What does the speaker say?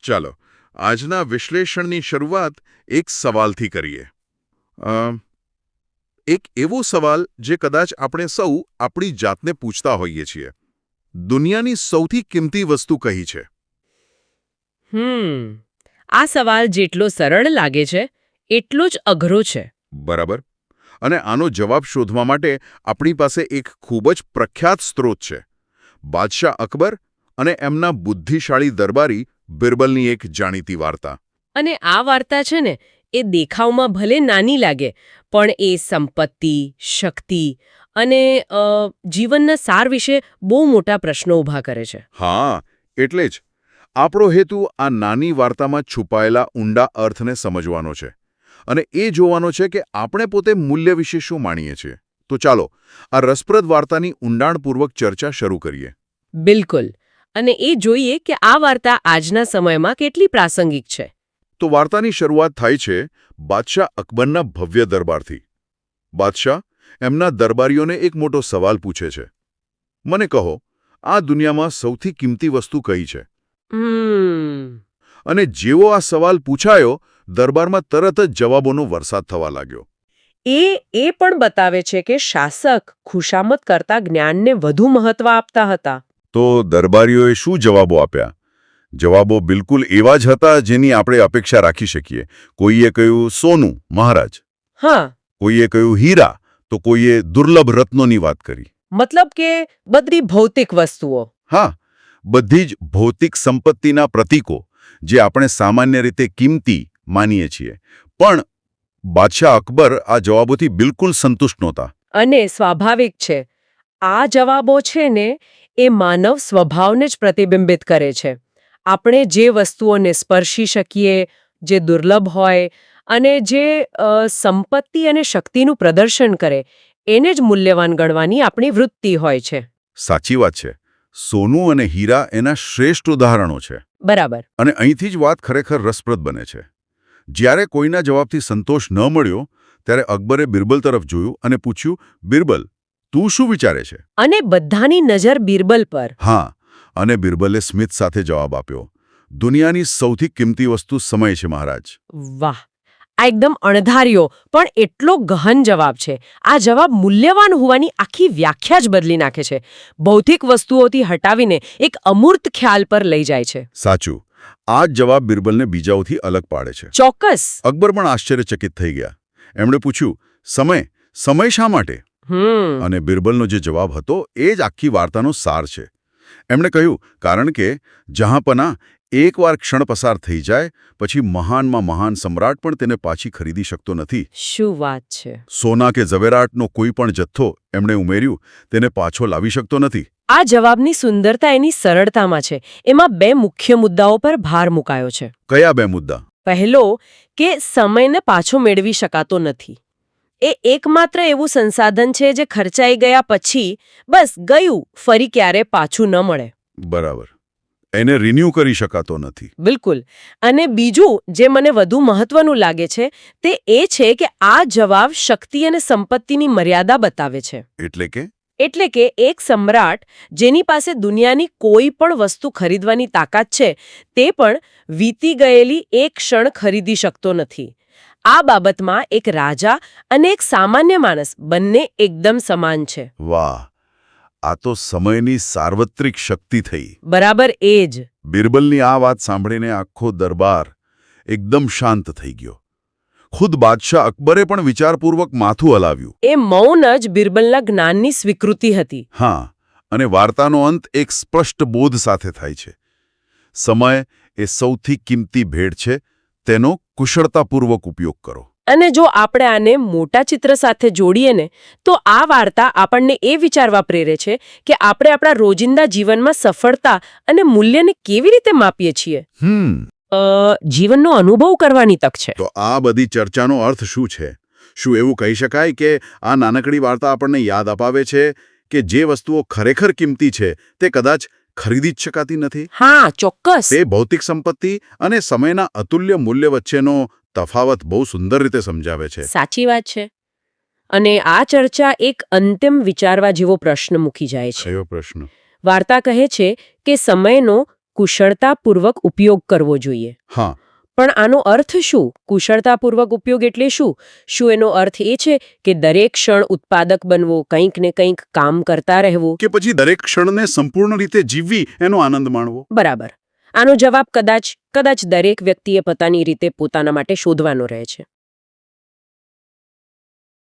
ચાલો આજના વિશ્લેષણની શરૂઆત એક સવાલથી કરીએ. એક એવો સવાલ જે કદાચ આપણે સૌ આપણી જાતને પૂછતા હોઈએ છીએ. દુનિયાની સૌથી કિંમતી વસ્તુ કઈ છે? આ સવાલ જેટલો સરળ લાગે છે એટલો જ અઘરો છે. બરાબર. અને આનો જવાબ શોધવા માટે આપણી પાસે એક ખૂબ જ પ્રખ્યાત સ્ત્રોત છે. બાદશાહ અકબર અને એમના બુદ્ધિશાળી દરબારી બિરબલની એક જાણીતી વાર્તા. અને આ વાર્તા છે ને, એ દેખાવમાં ભલે નાની લાગે, પણ એ સંપત્તિ, શક્તિ અને જીવનના સાર વિશે બહુ મોટા પ્રશ્નો ઊભા કરે છે. હા, એટલે જ આપણો હેતુ આ નાની વાર્તામાં છુપાયેલા ઊંડા અર્થને સમજવાનો છે અને એ જોવાનો છે કે આપણે પોતે મૂલ્ય વિશે શું માનીએ છીએ. તો ચાલો આ રસપ્રદ વાર્તાની ઊંડાણપૂર્વક ચર્ચા શરૂ કરીએ. બિલકુલ. અને એ જોઈએ કે આ વાર્તા આજના સમયમાં કેટલી પ્રાસંગિક છે. તો વાર્તાની શરૂઆત થાય છે બાદશાહ અકબરના ભવ્ય દરબારથી. બાદશાહ એમના દરબારીઓને એક મોટો સવાલ પૂછે છે. મને કહો, આ દુનિયામાં સૌથી કિંમતી વસ્તુ કઈ છે? અને જેવો આ સવાલ પૂછાયો, દરબારમાં તરત જ જવાબોનો વરસાદ થવા લાગ્યો. એ પણ બતાવે છે કે શાસક ખુશામત કરતા જ્ઞાનને વધુ મહત્વ આપતા હતા. તો દરબારીઓએ શું જવાબો આપ્યા? જવાબો બિલકુલ એવા જ હતા જેની આપણે અપેક્ષા રાખી શકીએ. કોઈએ કહ્યું સોનું, મહારાજ. હા. કોઈએ કહ્યું હીરા, તો કોઈએ દુર્લભ રત્નોની વાત કરી. મતલબ કે બધી ભૌતિક વસ્તુઓ. હા, બધી જ ભૌતિક સંપત્તિના પ્રતીકો જે આપણે સામાન્ય રીતે કિંમતી માનીએ છીએ. પણ બાદશાહ અકબર આ જવાબોથી બિલકુલ સંતુષ્ટ નહોતા. અને સ્વાભાવિક છે. આ જવાબો છે ને, એ માનવ સ્વભાવને જ પ્રતિબિંબિત કરે છે. આપણે જે વસ્તુઓને સ્પર્શી શકીએ, જે દુર્લભ હોય અને જે સંપત્તિ અને શક્તિનું પ્રદર્શન કરે, એને જ મૂલ્યવાન ગણવાની આપણી વૃત્તિ હોય છે. સાચી વાત છે. સોનું અને હીરા એના શ્રેષ્ઠ ઉદાહરણો છે. બરાબર. અને અહીંથી જ વાત ખરેખર રસપ્રદ બને છે. જ્યારે કોઈના જવાબથી સંતોષ ન મળ્યો, ત્યારે અકબરે બિરબલ તરફ જોયું અને પૂછ્યું, બિરબલ, તું શું વિચારે છે? અને બધાની નજર બિરબલ પર. હા, અને બિરબલે સ્મિત સાથે જવાબ આપ્યો, દુનિયાની સૌથી કિંમતી વસ્તુ સમય છે, મહારાજ. વાહ! આ એકદમ અણધાર્યો પણ એટલો ગહન જવાબ છે. આ જવાબ મૂલ્યવાન હોવાની આખી વ્યાખ્યા જ બદલી નાખે છે. ભૌતિક વસ્તુઓથી હટાવીને એક અમૂર્ત ખ્યાલ પર લઈ જાય છે. સાચું. આ જ જવાબ બિરબલને બીજાઓથી અલગ પાડે છે. ચોક્કસ. અકબર પણ આશ્ચર્યચકિત થઈ ગયા. એમણે પૂછ્યું, સમય શા માટે? અને બિરબલનો જે જવાબ હતો એ જ આખી વાર્તાનો સાર છે. એમણે કહ્યું, કારણ કે જહાંપના એકવાર ક્ષણ પસાર થઈ જાય પછી મહાનમાં મહાન સમ્રાટ પણ તેને પાછી ખરીદી શકતો નથી. શું વાત છે! સોના કે ઝવેરાતનો કોઈ પણ જથ્થો એમણે ઉમેર્યું તેને પાછો લાવી શકતો નથી. આ જવાબની સુંદરતા એની સરળતામાં છે. એમાં બે મુખ્ય મુદ્દાઓ પર ભાર મુકાયો છે. કયા બે મુદ્દા? પહેલો, કે સમયને પાછો મેળવી શકાતો નથી. એ એકમાત્ર એવું સંસાધન છે જે ખર્ચાઈ ગયા પછી બસ ગયું, ફરી ક્યારે પાછું ન મળે. બરાબર. એને રિન્યૂ કરી શકાતો નથી. બિલકુલ. અને બીજું જે મને વધુ મહત્વનું લાગે છે તે એ છે કે આ જવાબ શક્તિ અને સંપત્તિની મર્યાદા બતાવે છે. એટલે કે એક સમ્રાટ જેની પાસે દુનિયાની કોઈ પણ વસ્તુ ખરીદવાની તાકાત છે, તે પણ વીતી ગયેલી એક ક્ષણ ખરીદી શકતો નથી. આ બાબતમાં એક રાજા અને એક સામાન્ય માણસ બંને એકદમ સમાન છે. વાહ! આ તો સમયની સાર્વત્રિક શક્તિ થઈ. બરાબર એ જ. બિરબલની આ વાત સાંભળીને આખો દરબાર એકદમ શાંત થઈ ગયો. ખુદ બાદશાહ અકબરે પણ વિચારપૂર્વક માથું હલાવ્યું. એ મૌન જ બિરબલના જ્ઞાનની સ્વીકૃતિ હતી. હા, અને વાર્તાનો અંત એક સ્પષ્ટ બોધ સાથે થાય છે. સમય એ સૌથી કિંમતી ભેટ છે, તેનો કુશળતાપૂર્વક ઉપયોગ કરો. અને જો આપણે આને મોટા ચિત્ર સાથે જોડીએ ને, તો આ વાર્તા આપણને એ વિચારવા પ્રેરે છે કે આપણે આપણા રોજિંદા જીવનમાં સફળતા અને મૂલ્યને કેવી રીતે માપીએ છીએ. જીવનનો અનુભવ કરવાની તક છે. તો આ બધી ચર્ચાનો અર્થ શું છે? શું એવું કહી શકાય કે આ નાનકડી વાર્તા આપણને યાદ અપાવે છે કે જે વસ્તુઓ ખરેખર કિંમતી છે તે કદાચ ખરીદી જ શકાતી નથી? હા, ચોક્કસ. તે ભૌતિક સંપત્તિ અને સમયના અતુલ્ય મૂલ્ય વચ્ચેનો તફાવત બહુ સુંદર રીતે સમજાવે છે. સાચી વાત છે. અને આ ચર્ચા એક અંતિમ વિચારવા જેવો પ્રશ્ન મૂકી જાય છે. કયો પ્રશ્ન? વાર્તા કહે છે કે સમયનો કુશળતાપૂર્વક ઉપયોગ કરવો જોઈએ. હા. પણ આનો અર્થ શું? કુશળતાપૂર્વક ઉપયોગ એટલે શું? શું એનો અર્થ એ છે કે દરેક ક્ષણ ઉત્પાદક બનવો, કંઈક ને કંઈક કામ કરતા રહેવું? કે પછી દરેક ક્ષણને સંપૂર્ણ રીતે જીવવી, એનો આનંદ માણવો? બરાબર. આનો જવાબ કદાચ દરેક વ્યક્તિએ પોતાની રીતે પોતાના માટે શોધવાનો રહે છે.